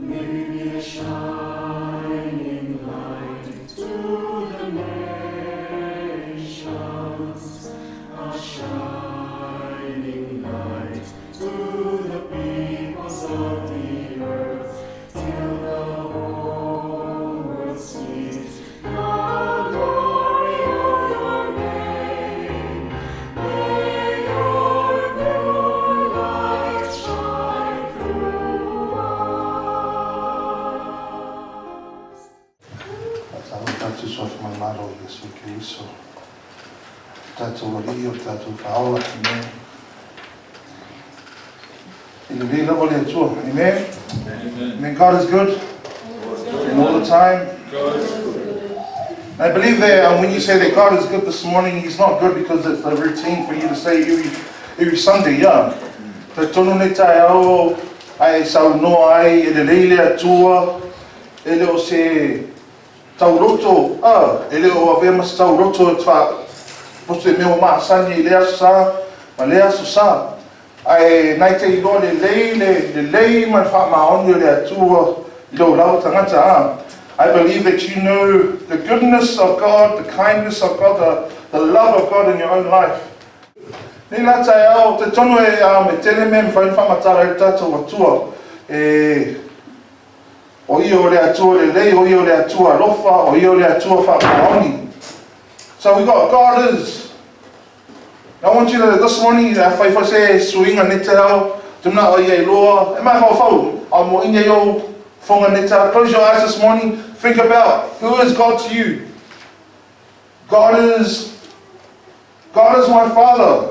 May we be a shining light to the nations, a shining light to the peoples of the earth, till the whole world sees the glory of your name. May your pure light shine through us. Tātou soif mai maro i Yesu Keriso. Tātou wari o tātou whaola ki mea. In the big level there too. Amen? Amen. God is good. And all the time. I believe that when you say that God is good this morning, He's not good because it's a routine for you to say every Sunday, yeah. Te tono ne tai ao, ai sau noa ai, e lelei Atua, e leo se tau loto, e leo avea mas tau loto e twa, poste meo maasani e lea sa, ma lea sa. Ai nai te ilo lelei man faamaoni o le Atua, ilo lau tagata. I believe that you know the goodness of God, the kindness of God, the love of God in your own life. Ni la tai au, te tono e me tele me whamatara e tātou Atua. O i o le Atua lelei, o i o le Atua lofa, o i o le Atua faamaoni. So we got God is. I want you to, this morning, whai se suinga ne te au, tuna o i e loa, e mai whau, a mo inga yo whonga ne te au. Close your eyes this morning, think about who is God to you. God is my Father.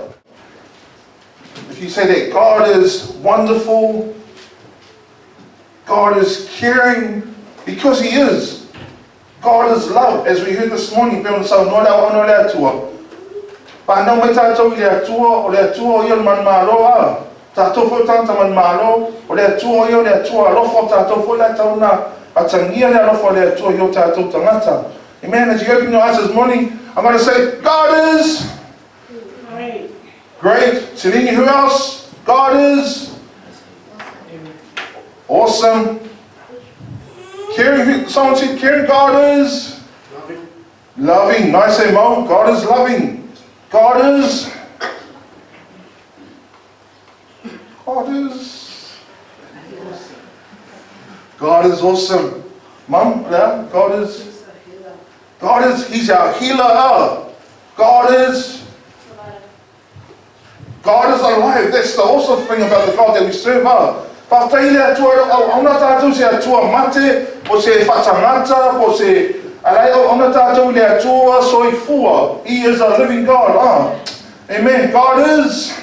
If you say that God is wonderful, God is caring, because He is. God is love, as we heard this morning. Pānau mai tātou i le Atua, o le Atua o i o man malo a. Tātou fo tanta man malo, o le Atua o i o le Atua alofo tātou fo le tauna atangia le alofo le Atua i o tātou tangata. Amen. As you open your eyes this morning, I'm going to say, God is great. Selini, who else? God is awesome. Caring, someone said caring. God is loving. Nice, Mo. God is loving. God is awesome. Mum, yeah, God is, He's our healer. God is alive. That's the awesome thing about the God that we serve. Faataiina Atua, ona tātou se Atua mate, o se whatangata, o se alai ona tātou le Atua soifua. He is a living God. Amen. God is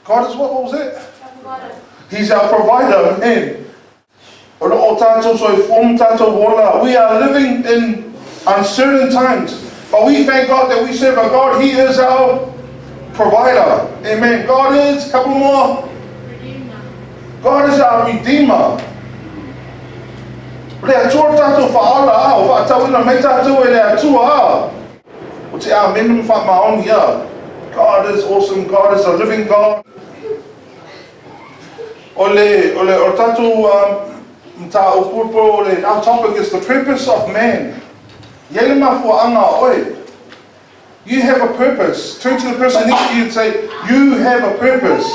what was it? He's our provider. Amen. O tātou soifua tātou wola. We are living in uncertain times, but we thank God that we serve a God. He is our provider. Amen. God is, couple more. God is our Redeemer. Le Atua tātou whaala o whaatauina mai tātou e le Atua o te amenum faamaoni a. God is awesome. God is a living God. O tātou mta o purpo, our topic is the purpose of man. Yele mafuaaga oe. You have a purpose. Turn to the person next to you and say, you have a purpose.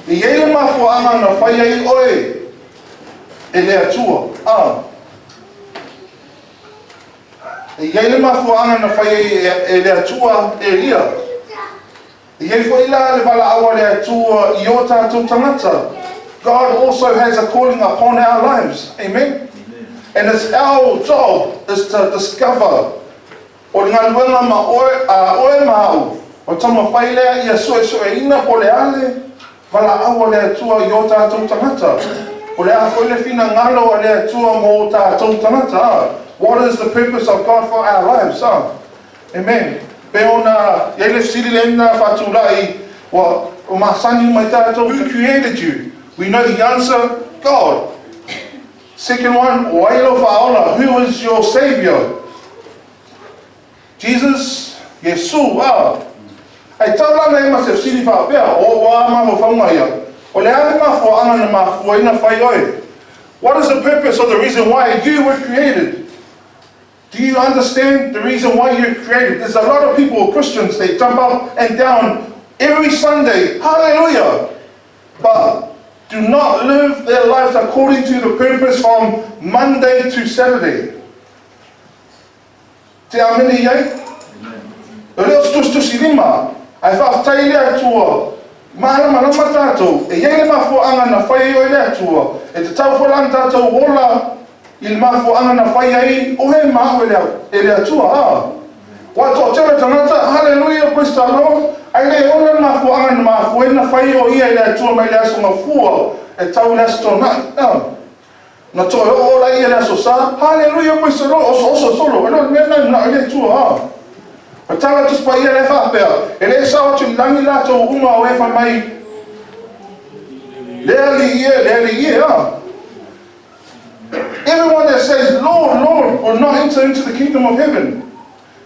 Yele mafuaaga na faia oe. E le Atua. E le mafuaaga na faia e le Atua e lia. E foi la le vala awa le Atua I o tātou tangata. God also has a calling upon our lives. Amen. And it's our job is to discover o ngā luenga ma oe mau o tama whailea I a soe ina po le ale vala awa le Atua I o tātou tangata. O le a whaile fina ngalo a le Atua mo tātou tangata. What is the purpose of God for our lives? Amen. Pe ona yele siri le ina whatulai o masani mai tātou. Who created you? We know the answer, God. Second one, Wailo Fa'aona, who is your Savior? Jesus, Yesu, Ai tala nei ma se siri whapea, o wā maho whaunga ia. O le ale mafuaaga na mafuaaina faia. What is the purpose or the reason why you were created? Do you understand the reason why you're created? There's a lot of people, Christians, they jump up and down every Sunday, hallelujah, but do not live their lives according to the purpose from Monday to Saturday. Te amini iai? O leo tusi lima, ai whaatai lea tua, malama tātou, e iei le mafuaaga na whai o lea tua, e te tau whalang tātou wola i le mafuaaga na whai ai, o he mao e lea tua. Wa tō tera tangata, hallelujah, praise the Lord. Ai le ona mafuaaga na mafuaaina whai o ia i lea tua mai lea songa fua, e tau lea stona. Na tō o la ia lea so sa, hallelujah, praise the Lord, oso solo, e no na lea tua. A tala tus pa ia le whaapea, e le sao tu langi lato uma o e wha mai, lelei ia. Everyone that says, Lord, Lord, will not enter into the kingdom of heaven.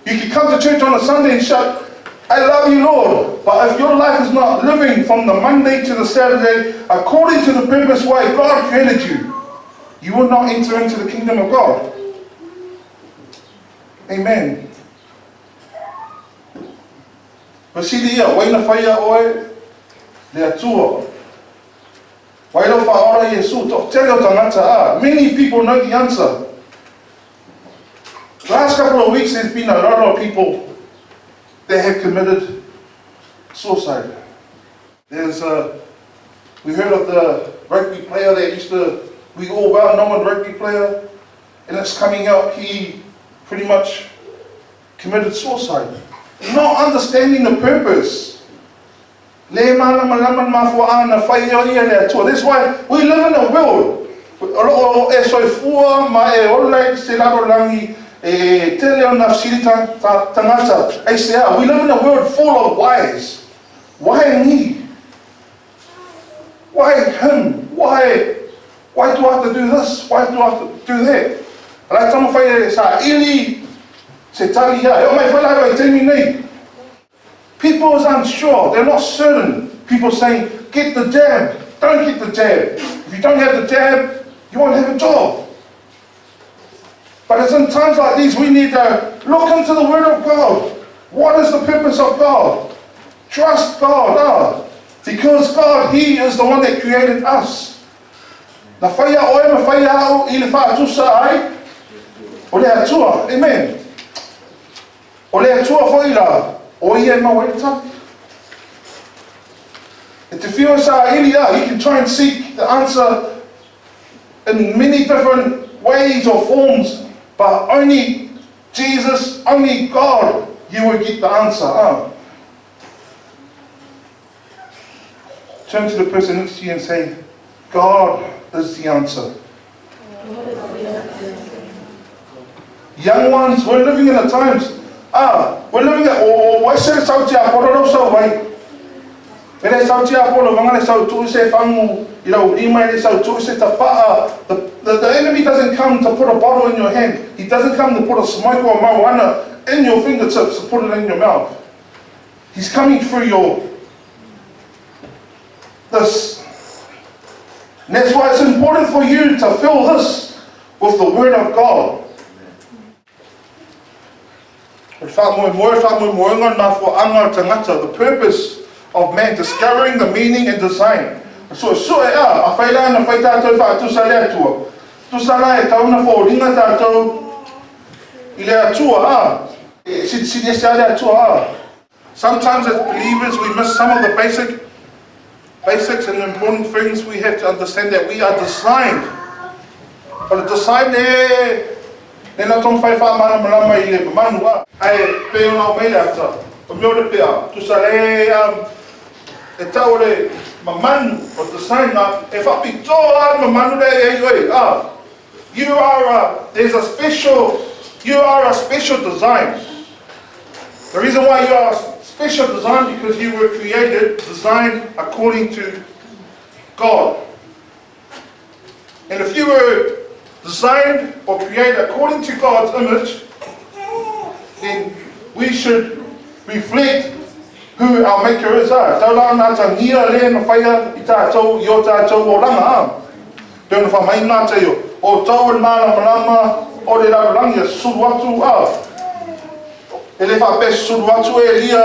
You can come to church on a Sunday and shout, I love you, Lord. But if your life is not living from the Monday to the Saturday, according to the purpose why God created you, you will not enter into the kingdom of God. Amen. Pasili ia, waina faia oe, le atua. Wailo whaora Yesu, tele o tangata. Many people know the answer. Last couple of weeks there's been a lot of people that have committed suicide. We heard of the rugby player that we all well known rugby player, and it's coming out, he pretty much committed suicide. Not understanding the purpose. That's why we live in a world. We live in a world full of whys. Why me? Why him? Why do I have to do this? Why do I have to do that? Right, some of people is unsure, they're not certain. People saying, get the jab, don't get the jab. If you don't have the jab, you won't have a job. But it's in times like these we need to look into the Word of God. What is the purpose of God? Trust God, because God, He is the one that created us. Na faia oe ma faia au I le tusa ai, o le Atua, amen. O le Atua foi la, o ia ma weta. And to feel sa ilia, you can try and seek the answer in many different ways or forms, but only Jesus, only God, you will get the answer. Turn to the person next to you and say, God is the answer. Young ones, we're living in the times. We're living at why say Saudi Apollo so way. When I Saudi Apollo, Mangale Sau Tuse Famu, Email Sau Tuse Tapa. The enemy doesn't come to put a bottle in your hand. He doesn't come to put a smoke or marijuana in your fingertips to put it in your mouth. He's coming through this. And that's why it's important for you to fill this with the Word of God. The purpose of man, discovering the meaning and design. So, a faila na faita to fa tusa le Atua. Tusa la e tau na foliga tātou I le Atua. Si le Atua. Sometimes as believers we miss some of the basics and important things. We have to understand that we are designed. But the design there, nena tong fai faaanamua I le manao. Ai pe ona mai ata. O meo le pea. Tusa le e tau le mamanu o design na e whapitoa mamanu le you are a special design. The reason why you are a special design because you were designed according to God. And if you were designed or created according to God's image, then we should reflect who our maker is. Tau la nā ta ngia le na faia I tātou, I o tātou o langa. Peo na whamaina te o tau en mana malama o le raurangi a suru atu. E le whape suru atu e lia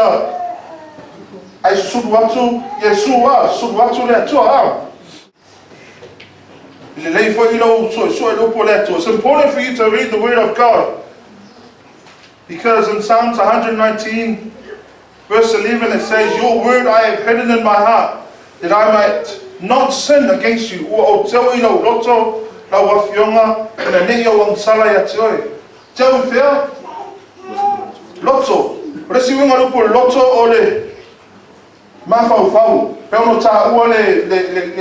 ai suru atu Yesu suru atu le atua. Lelei fo ilo so lupo le atua. It's important for you to read the Word of God. Because in Psalms 119, verse 11, it says, your word I have hidden in my heart, that I might not sin against you. O tau ilo loto, la wafionga, and a neo wang sala ya tioi. Tau fea? Loto. Resi winga lupo loto o le mafau. Peono ta ua le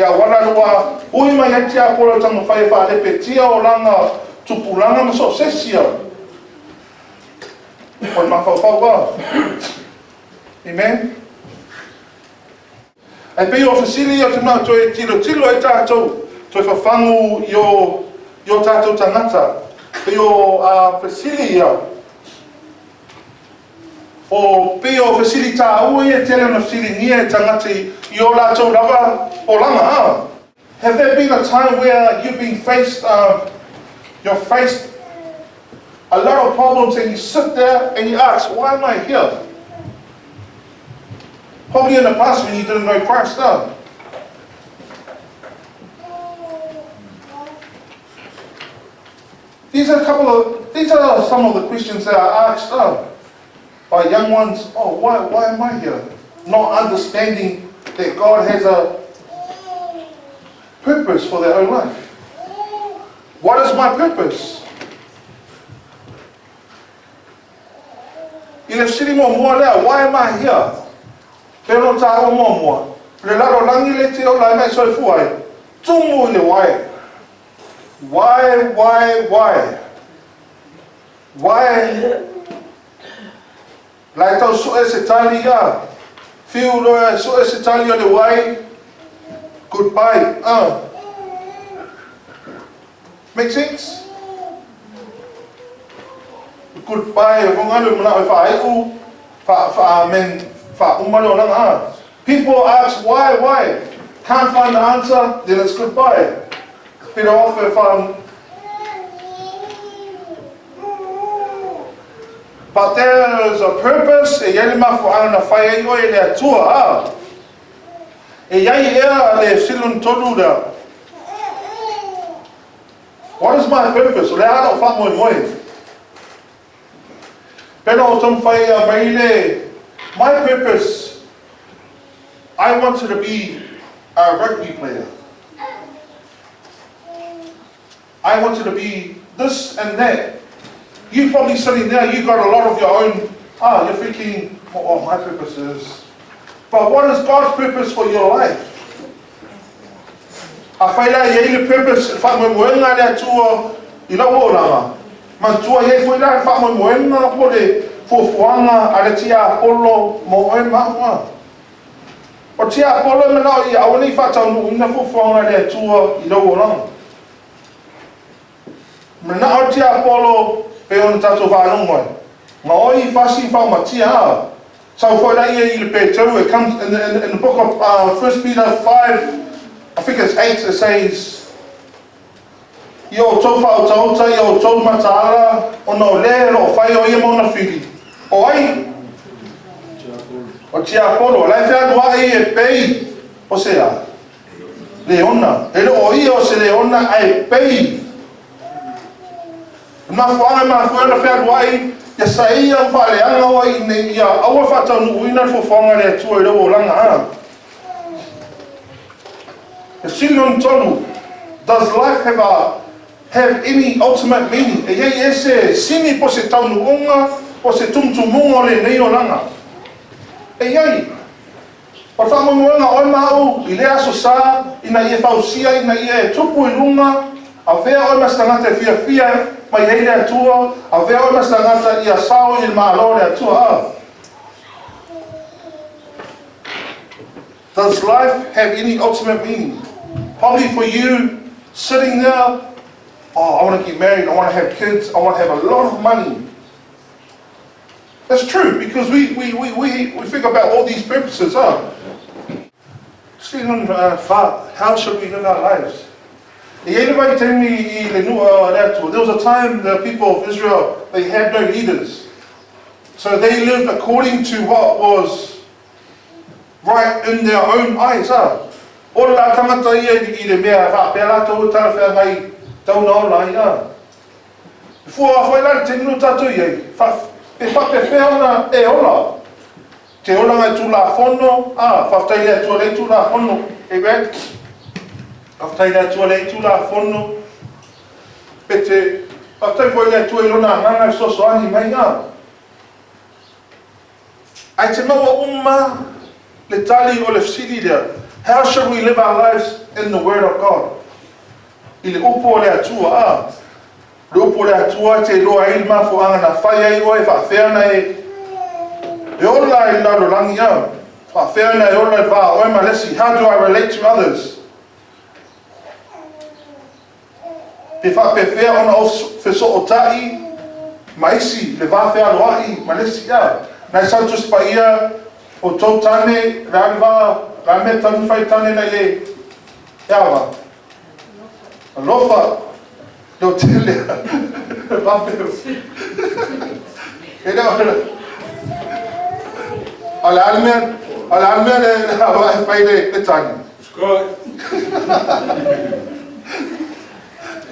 awala lua. Ui mai heti a polo tango whai wha lepe tia o langa tupulanga maso sesia. O mafau wa. Amen. Ai pei o fasili o te mau toi tilo e tātou. Toi whawhangu I o tātou tangata. Pei o fasili ia. O pei o fasili tā ua e tele na fasili nia e tangata I o lātou rawa o langa. Have there been a time where you've been you're faced a lot of problems and you sit there and you ask, why am I here? Probably in the past when you didn't know Christ. These are some of the questions that are asked by young ones. Oh, why am I here? Not understanding that God has a purpose for their own life. What is my purpose? Why am I here? Pero ta o mo le laro langi le te o la mai so fuai tumu le why like to so es Italia feel lo so es Italia le why goodbye make sense goodbye ngalo mna fa ai faamen people ask why? Can't find the answer, then it's goodbye. Pero offer found. But there is a purpose, e yai Mafuaaga faia I le Atua. E yai ea le silun tolu da. What is my purpose? Le ano Faamoemoe. Pero tom faia maile. My purpose, I wanted to be a rugby player. I wanted to be this and that. You probably sitting there, you got a lot of your own, you're thinking, oh, my purpose is. But what is God's purpose for your life? A faia ye le purpose, Faamoemoega le Atua, I la o langa. Mantua ye foi la Faamoemoega po le fuaanga ale tia polo mo e maua. O tia polo manao I awani whātau ina fuaanga le Atua I lau orang. Manao tia polo pe ona tātou faaanamua. Ma oi whasi whaumatia. So for that year you pay too, it comes in the book of 1 Peter 5, I think it's 8, it says Yo tofa o tauta, yo tau matala, o no le lo fai o ia mauna whiri. O ai, o tia polo, lai whea duai e pei, o sea, leona, e lo o ia o se leona ai pei. Mafuaaga whea duai, ia saia whaaleanga o i ne ia aua whatau nuuina fofonga le Atua I lau o langa. E silon tonu, does life have any ultimate meaning? E iei ese sini po se taunuunga, po se tumtumunga o le nei o langa. E iei, o Faamoemoega oi mau, I le aso sa, ina ia fausia, ina ia e tupu I lunga, a vea oi mastangata e fia, mai hei le Atua, a vea oi mastangata ia sao I le maalo le Atua. Does life have any ultimate meaning? Probably for you, sitting there, oh, I want to get married, I want to have kids, I want to have a lot of money. That's true, because we think about all these purposes. How should we live our lives? There was a time the people of Israel, they had no leaders. So they lived according to what was right in their own eyes. Ora tangata ia I le mea whapea tau tala whea ngai tau nao lai. Fua whai lari te nunu tatu iei. Pe whape whea ona e ola. Te ola ngai tū la whono. Whaftai lea tua lei tū la whono. E red. Whaftai lea tua lei tū la whono. Pe te whaftai whai lea tua ilona nanga soso ahi mai. Ai te maua umma le tali o le fsiri lea. How should we live our lives in the Word of God? I le upo le atua le upo le atua te loa I Mafuaaga na faia I oe whaafeana e ola I laro langi whaafeana e ola I oe malesi. How do I relate to others? Pe whaapewhea ona o Efeso o tai maisi le whaafea loai malesi Nai sautus pa ia o tau tane rāniwa Rame tanu whai tane nei le Iawa Alofa Leo telea Wapeo Eda ora Ala almea le hawa e whai le tani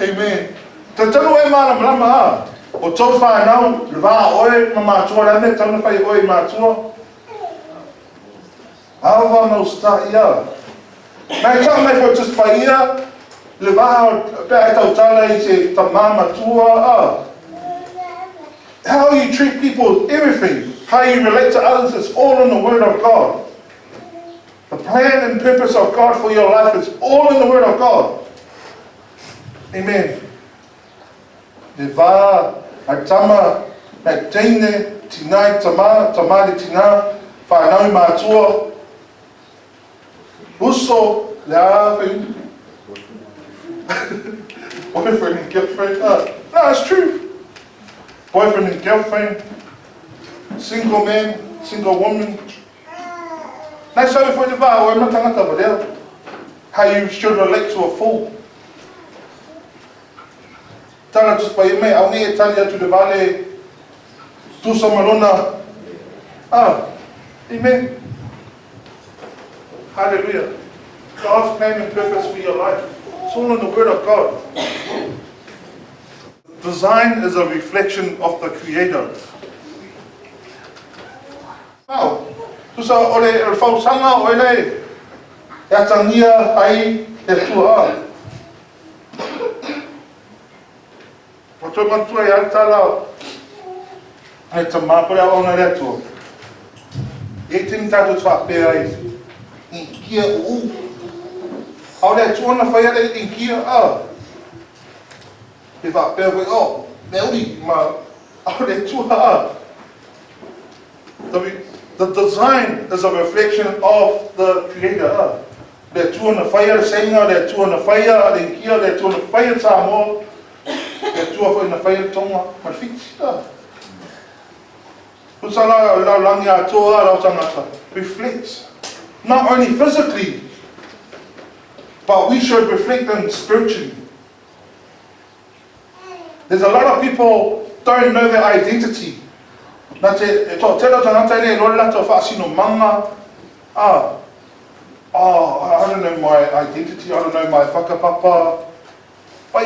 Amen. Te tanu e mana mrama o tau whanau le waa oe ma mātua rame tanu whai oe mātua Ava no sta ia. Mai tā mai fo just pa ia le vaha pea e tau tala I se tamama tua. How you treat people, everything, how you relate to others, it's all in the Word of God. The plan and purpose of God for your life is all in the Word of God. Amen. Le va a tama na teine tina tama le tina whanau mātua Uso, laughing. Boyfriend and girlfriend. No, it's true. Boyfriend and girlfriend. Single man, single woman. That's how for the vow. I'm not talking about how you should relate to a fool. Tara just by me, I'll need to tell you to the valley. Tusa malona. Amen. Hallelujah. God's plan and purpose for your life. It's all in the Word of God. Design is a reflection of the Creator. Wow. Tusa ole whausanga ole e atangia ai e tua. Wato mantua e altala e te mapore a ona le atua. E tini tatu whapea ai. In kia How that tuana faia in kia If I pay away Nelly ma how that tua The design is a reflection of the Creator. That tuana faia senga, that tuana faia in kia, that tuana faia Samoa, that tua faia faia tonga malfiti. Usala la langi Atua la Tagata reflects. Not only physically, but we should reflect them spiritually. There's a lot of people don't know their identity. I don't know my identity, I don't know my whakapapa. But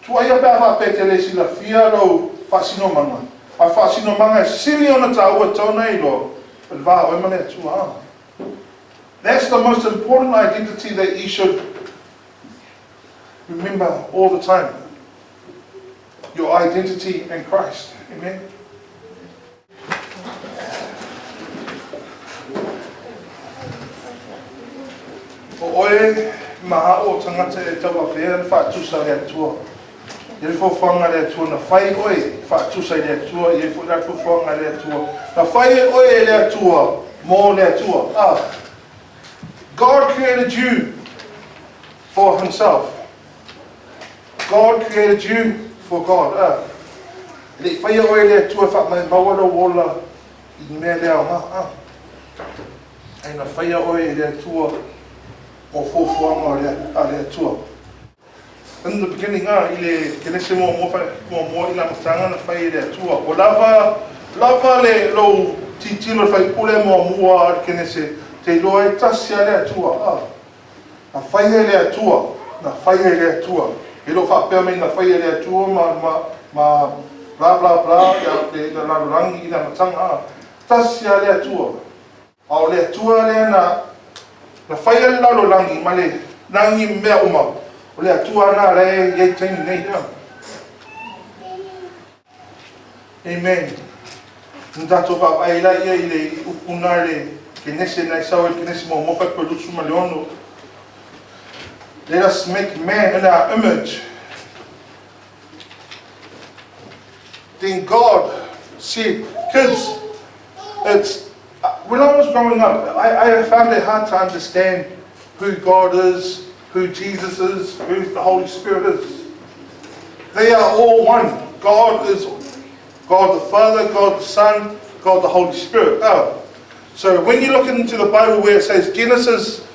tuai pēha pētele sila fia lo whasino manga. A whasino manga siri ona tāua tōna I lo. That's the most important identity that you should remember all the time. Your identity in Christ. Amen. O oe maha o tangata e tawa whea whaatusa le atua. Ia fo whanga le atua na whai oe whaatusa le atua. Ia fo whanga le atua. Na whai oe le atua. Mō le atua. God created you for Himself. God created you for God. Le faia oe le atua faamaemoe lo wola I mea lea o Aina faia oe le atua o fofuanga le atua. In the beginning, I le kenese mo I la matanga na faia le atua. O lava le lo titilo fai pule mo mua kenese te loa tasia le atua. Na faia le atua, na faia le atua. E lo whapea mei na faia le atua ma bla bla bla ya le rangi I la matanga. Tasia le atua. Au le atua le na faia le lalo langi ma le langi mea uma. O le atua na le ye taini nei na. Amen. Ndato pa ai la ia I le upuna le kenese na isawa kenese mo mofa produsu ma leono. Let us make man in our image. Then God said, kids, it's when I was growing up, I found it hard to understand who God is, who Jesus is, who the Holy Spirit is. They are all one. God is God the Father, God the Son, God the Holy Spirit. So when you look into the Bible where it says Genesis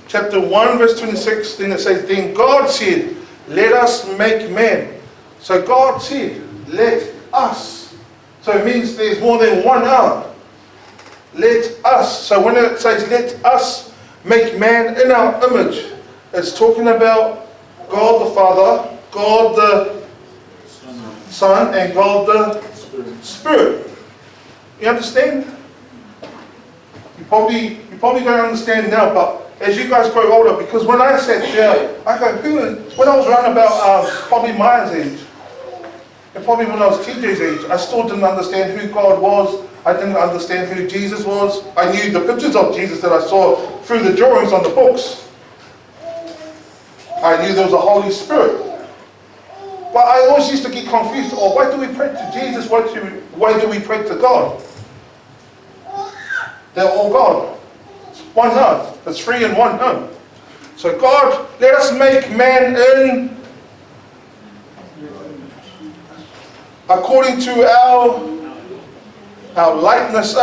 chapter 1 verse 26, then it says, then God said, let us make man. So God said, let us. So it means there's more than one Let us. So when it says let us make man in our image, it's talking about God the Father, God the Son, and God the Spirit. You understand? You probably don't understand now, but as you guys grow older, because when I sat there, I go, when I was around about probably Maya's age, and probably when I was TJ's age, I still didn't understand who God was. I didn't understand who Jesus was. I knew the pictures of Jesus that I saw through the drawings on the books. I knew there was a Holy Spirit. But I always used to get confused. Oh, why do we pray to Jesus? Why do we pray to God? They're all God. It's one earth. It's three in one earth. So God, let us make man in according to our likeness.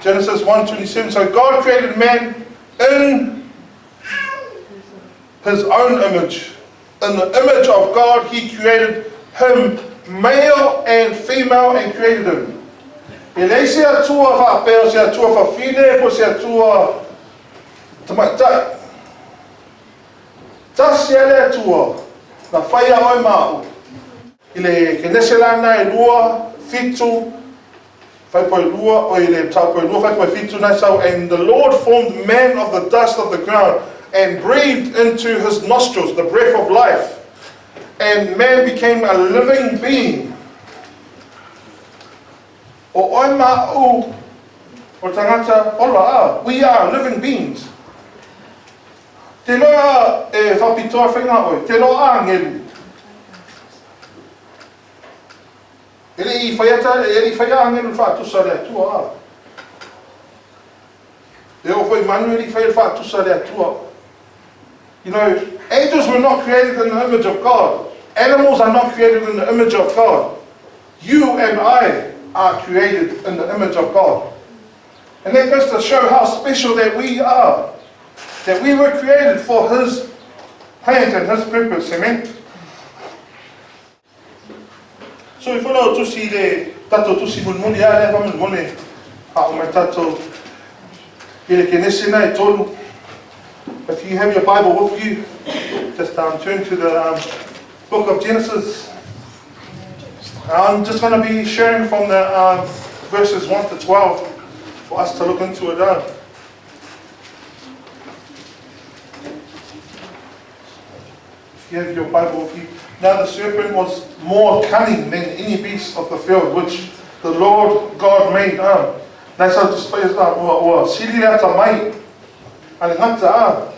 Genesis 1:27. So God created man in His own image. In the image of God, He created him, male and female, and created him. Lelei se atua whapea, se atua whawhine, ko se atua tamatai. Tasi ele atua, na faia oi mau. Ile kenese lana e lua, fitu, whaipoi lua, o ile taupoi lua, whaipoi fitu nai sau, and the Lord formed man of the dust of the ground, and breathed into his nostrils the breath of life, and man became a living being. O oi mau, o tagata, ola we are living beings. Te loa e whapitoa whenga oi, te loa ngelu. Ele I whaiata, ele I whaia ngelu whaatusa le atua. E o whai manu ele I whaia whaatusa le atua. You know, angels were not created in the image of God. Animals are not created in the image of God. You and I are created in the image of God. And that goes to show how special that we are. That we were created for His plan and His purpose. Amen? So if we know to see the tato to see mulmuni, I never mulmuni. Faamoemoe tato. Ele kenese nai tolu. If you have your Bible with you, just turn to the book of Genesis. I'm just going to be sharing from the verses 1 to 12 for us to look into it. If you have your Bible with you. Now the serpent was more cunning than any beast of the field which the Lord God made. Nai sau te spais o sili ata mai. Ale ngata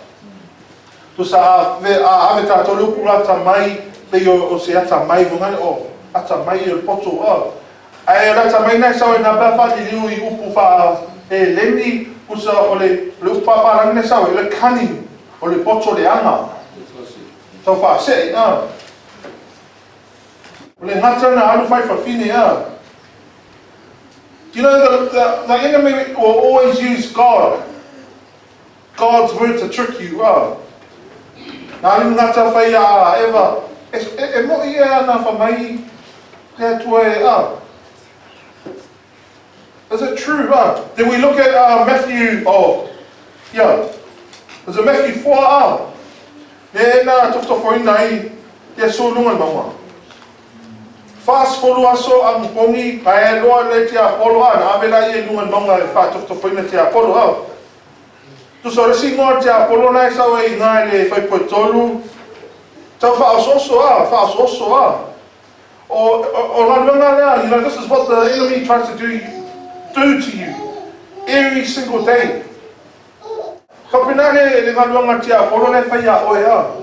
tu sa ave tato lupu ata mai te o se ata mai vungane o ata mai o poto ai ata mai nai sau na ba fa di liu I upu fa e leni usa o le upa pa na sau le cunning o le poto le anga so fa se Le ngata na alu fai whawhine a. You know, the enemy will always use God's word to trick you. Nā alu ngata faia a ewa. E mo ia na whamai kia tuai a. Is it true? Then we look at Matthew, is it Matthew 4? E na tofto whaina I te so lunga maua. Fast folu aso ang pongi, kaya loa le te apolo na avela I lunga maua e wha tofto whaina te apolo Tu so resi ngoa te apolo na sa e ngai le whai poe tolu. Tau wha asoso O ngā runga lea, you know, this is what the enemy tries to do to you every single day. Kapinare le ngā luanga te apolo nei whai a oe a.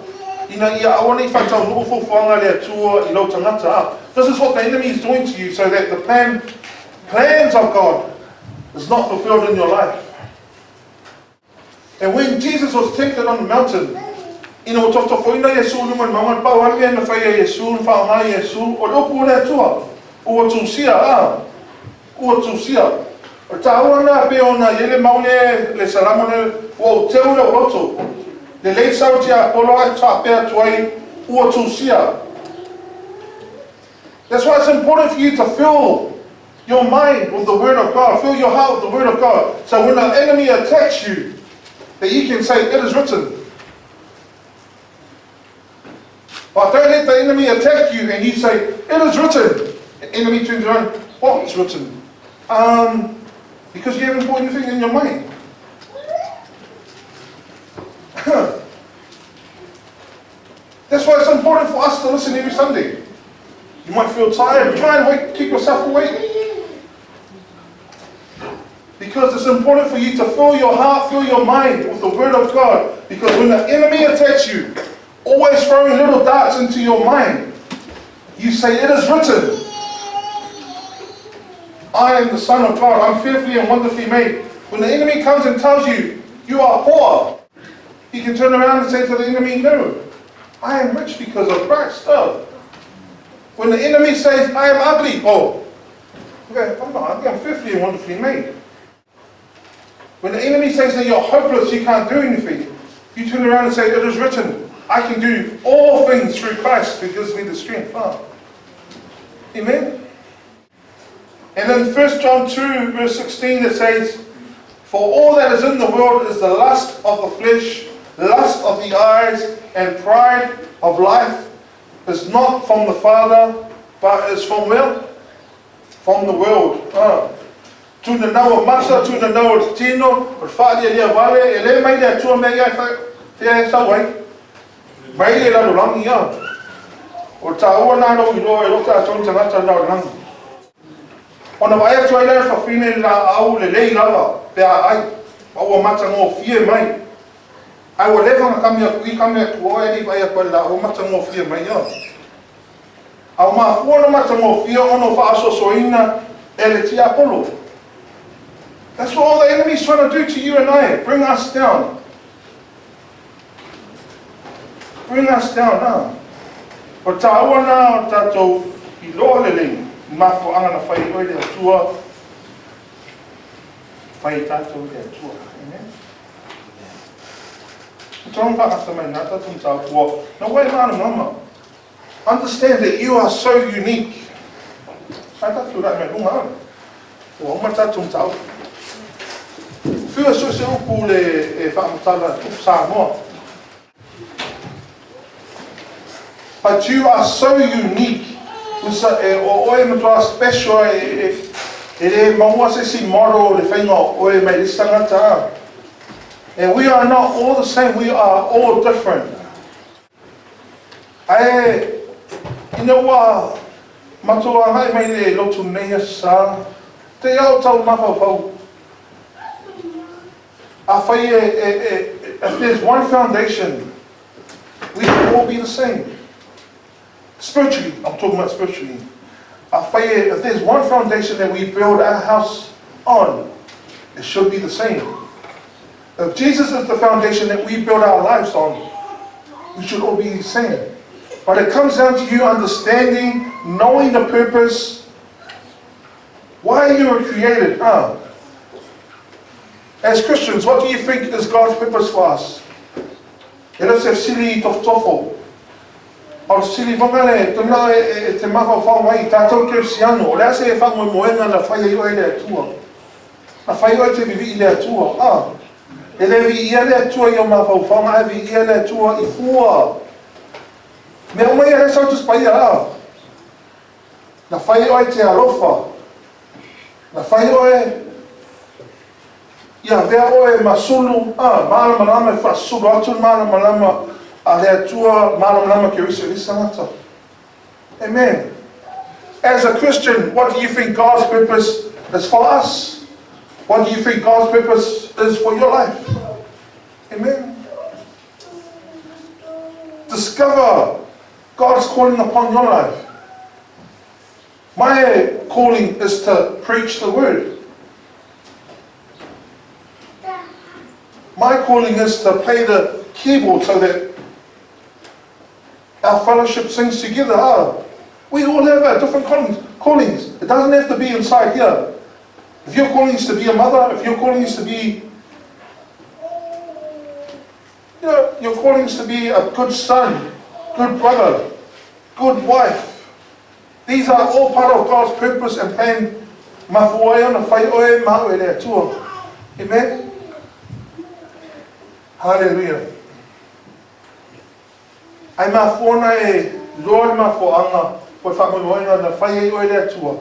Ina ia awane I whaitau oofu whaanga le atua I lo tangata a. This is what the enemy is doing to you so that the plans of God is not fulfilled in your life. And when Jesus was tempted on the mountain, ina o tofto whaina Yesu nungan maungan pau ane na whaia Yesu, faaamai Yesu, o lopu le atua, ua tusia ua tusia. O tāua na pe ona yele maune le salamone o teu le loto. Lelei sau te apolo ai tāpea tuai ua tusia. That's why it's important for you to fill your mind with the Word of God, fill your heart with the Word of God. So when the enemy attacks you, that you can say, it is written. But don't let the enemy attack you and you say, it is written. The enemy turns around, what's written? Because you haven't put anything in your mind. That's why it's important for us to listen every Sunday. You might feel tired, try and keep yourself awake. Because it's important for you to fill your heart, fill your mind with the Word of God. Because when the enemy attacks you, always throwing little darts into your mind, you say, it is written. I am the Son of God, I'm fearfully and wonderfully made. When the enemy comes and tells you, you are poor, you can turn around and say to the enemy, no, I am rich because of Christ. When the enemy says, I am ugly, okay, I'm not ugly, I'm fearfully and wonderfully made. When the enemy says that you're hopeless, you can't do anything, you turn around and say, it is written, I can do all things through Christ who gives me the strength. Amen? And in 1 John 2 verse 16 it says, for all that is in the world is the lust of the flesh, lust of the eyes, and pride of life is not from the Father, but is from where? From the world. Tunanau masa, tunanau tino, faia lia vale, ele mai le atua mei ai sauai. Mai le lalo langi ia. O tāua nāno I loa e lota atoni tangata nao langi. Ona vai atua I lea whawhine la au lelei lava, pea ai, aua mata ngō fie mai. Ai wa lewanga kami a kuoe ni vai a koe la au mata ngō fie mai ia. Au Mafuaaga mata ngō fie ono faasosoina e le tia apolo. That's what all the enemy's trying to do to you and I, bring us down. Bring us down, O tāua nā o tātou I loa lelei, Mafuaaga na whai oe le Atua, whai tātou le Atua. Amen? Tōng whakasa mai nā tātou tāu kua, na wai māna mama. Understand that you are so unique. Ai tātou rai mai runga ana. O oma tātou tāu. Whiua so se upu le whaamutala tusa moa. But you are so unique. O oe matua special e re maua se si moro le whainga oe mai le tangata. And we are not all the same, we are all different. Ai, ina wa matua hai mai le lotu neia sa, te au tau mawhau. If there's one foundation, we should all be the same. Spiritually, I'm talking about spiritually. If there's one foundation that we build our house on, it should be the same. If Jesus is the foundation that we build our lives on, we should all be the same. But it comes down to you understanding knowing the purpose, why you were created. As Christians, what do you think is God's purpose for us? Let us have sili tofo. Or sili vangale, tuna te mawhawhau mai, tātou Kirisiano. O lea se e Faamoemoega na faia i oe le Atua. Na faia oe te vivi i le Atua. E le vi ia le Atua i o mawhawhau, ma e vi ia le Atua i fua. Me o mai e sau tu spaia a. Na faia oe te alofa. Na faia oe ia vea oe masulu, malama lama e whaasulu atu, malama lama a le Atua, malama lama ke risa ngata. Amen. As a Christian, what do you think God's purpose is for us? What do you think God's purpose is for your life? Amen. Discover God's calling upon your life. My calling is to preach the word. My calling is to play the keyboard so that our fellowship sings together. We all have our different callings. It doesn't have to be inside here. If your calling is to be a mother, if your calling is to be, your calling is to be a good son, good brother, good wife. These are all part of God's purpose and plan. Mafuaaga, faia, mau e le Atua. Amen. Hallelujah. Ai mafona e Lord Mafuaaga po Faamoemoega na faia i oe le Atua.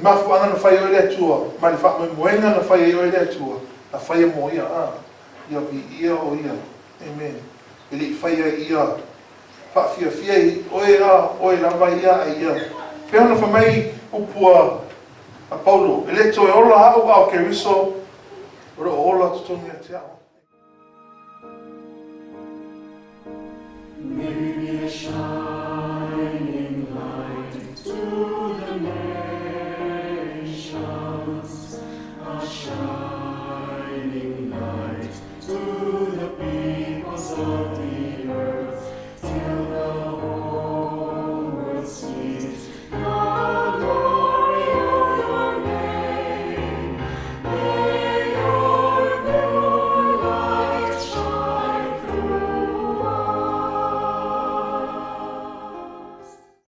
Mafuaaga na faia i le Atua, ma le Faamoemoega na faia i oe le Atua. Na faia mo ia ia vi ia o ia. Amen. Ili faia ia. Fia i oe lava ia ai ia. Pea na whamai upua a Paulo. Ele to e ola hau au ke riso. Ora ola tutoni a te ao. Maybe a shine.